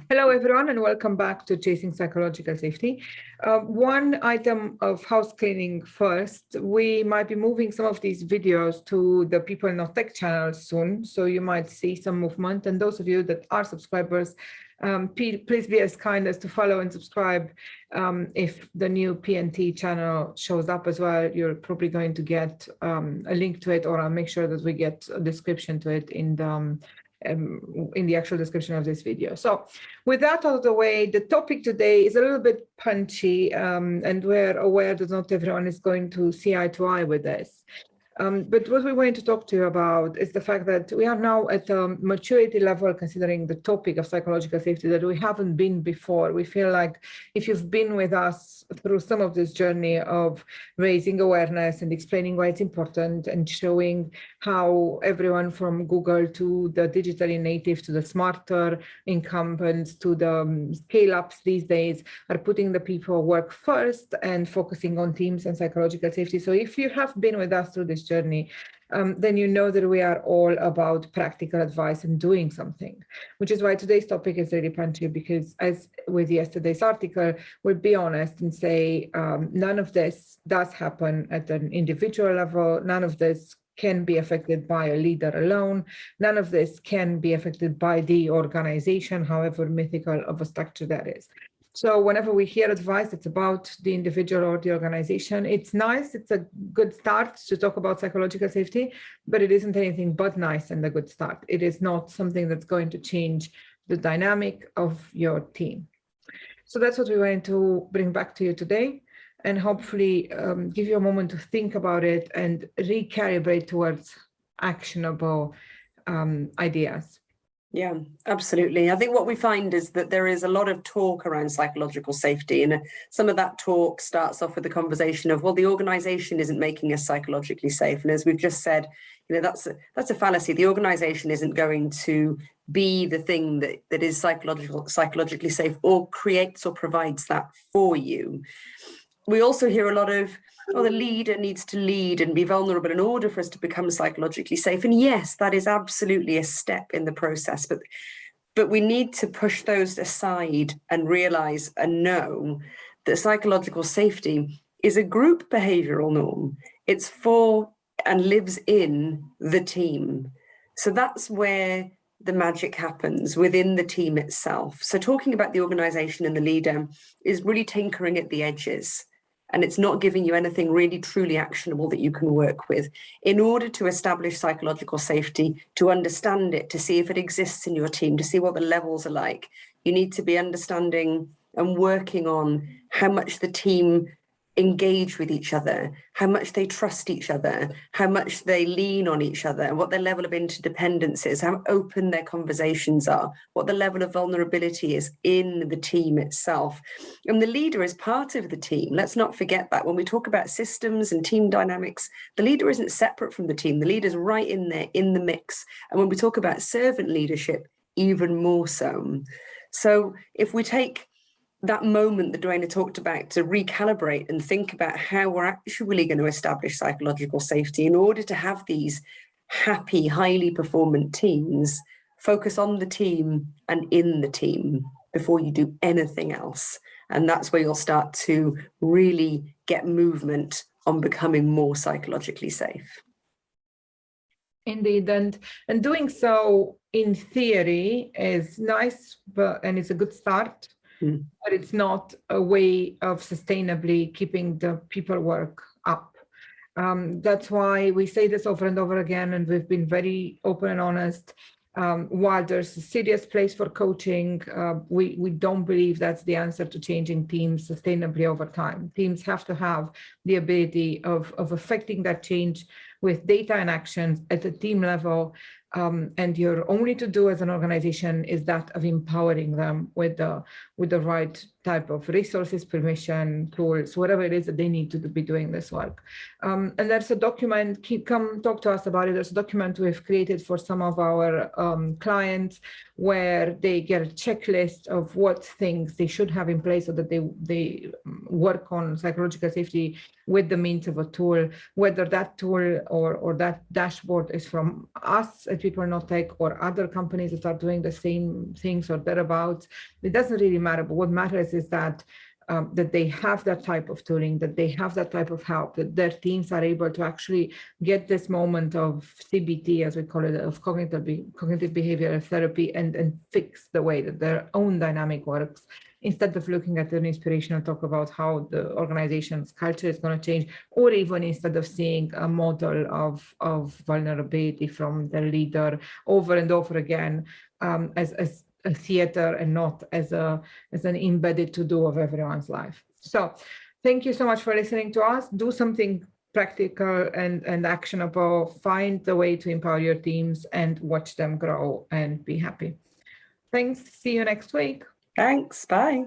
Hello, everyone, and welcome back to Chasing Psychological Safety. One item of house cleaning first. We might be moving some of these videos to the PeopleNotTech channel soon, so you might see some movement. And those of you that are subscribers, please be as kind as to follow and subscribe. If the new PNT channel shows up as well, you're probably going to get a link to it, or I'll make sure that we get a description to it in the actual description of this video. So with that out of the way, the topic today is a little bit punchy, and we're aware that not everyone is going to see eye to eye with this. But what we're going to talk to you about is the fact that we are now at a maturity level, considering the topic of psychological safety, that we haven't been before. We feel like if you've been with us through some of this journey of raising awareness and explaining why it's important and showing how everyone from Google to the digitally native to the smarter incumbents to the scale-ups these days are putting the people work first and focusing on teams and psychological safety. So if you have been with us through this journey, then you know that we are all about practical advice and doing something, which is why today's topic is really punchy, because as with yesterday's article, we'll be honest and say none of this does happen at an individual level. None of this can be affected by a leader alone. None of this can be affected by the organization, however mythical of a structure that is. So whenever we hear advice that's about the individual or the organization, it's nice. It's a good start to talk about psychological safety, but it isn't anything but nice and a good start. It is not something that's going to change the dynamic of your team. So that's what we want to bring back to you today, and hopefully give you a moment to think about it and recalibrate towards actionable ideas. Yeah, absolutely. I think what we find is that there is a lot of talk around psychological safety, and some of that talk starts off with the conversation of, well, the organization isn't making us psychologically safe. And as we've just said, that's a fallacy. The organization isn't going to be the thing that is psychologically safe or creates or provides that for you. We also hear a lot of, the leader needs to lead and be vulnerable in order for us to become psychologically safe. And yes, that is absolutely a step in the process, but we need to push those aside and realize and know that psychological safety is a group behavioral norm. It's for and lives in the team. So that's where the magic happens, within the team itself. So talking about the organization and the leader is really tinkering at the edges. And it's not giving you anything really truly actionable that you can work with. In order to establish psychological safety, to understand it, to see if it exists in your team, to see what the levels are like, you need to be understanding and working on how much the team engage with each other, how much they trust each other, how much they lean on each other, and what their level of interdependence is, how open their conversations are, what the level of vulnerability is in the team itself. And the leader is part of the team. Let's not forget that when we talk about systems and team dynamics, the leader isn't separate from the team. The leader's right in there in the mix. And when we talk about servant leadership, even more so. So if we take that moment that Duana talked about to recalibrate and think about how we're actually going to establish psychological safety in order to have these happy, highly performant teams, focus on the team and in the team before you do anything else. And that's where you'll start to really get movement on becoming more psychologically safe. Indeed, and doing so in theory is nice, and it's a good start. But it's not a way of sustainably keeping the people work up. That's why we say this over and over again, and we've been very open and honest. While there's a serious place for coaching, we don't believe that's the answer to changing teams sustainably over time. Teams have to have the ability of affecting that change with data and actions at the team level. And your only to do as an organization is that of empowering them with the right type of resources, permission, tools, whatever it is that they need to be doing this work. And there's a document, come talk to us about it. There's a document we've created for some of our clients where they get a checklist of what things they should have in place so that they work on psychological safety with the means of a tool, whether that tool or that dashboard is from us at PeopleNotTech or other companies that are doing the same things or thereabouts. It doesn't really matter, but what matters is that that they have that type of tooling, that they have that type of help, that their teams are able to actually get this moment of CBT, as we call it, of cognitive behavioral therapy, and fix the way that their own dynamic works, instead of looking at an inspirational talk about how the organization's culture is going to change, or even instead of seeing a model of vulnerability from the leader over and over again as a theater and not as an embedded to-do of everyone's life. So thank you so much for listening to us. Do something practical and actionable. Find the way to empower your teams and watch them grow and be happy. Thanks. See you next week. Thanks. Bye.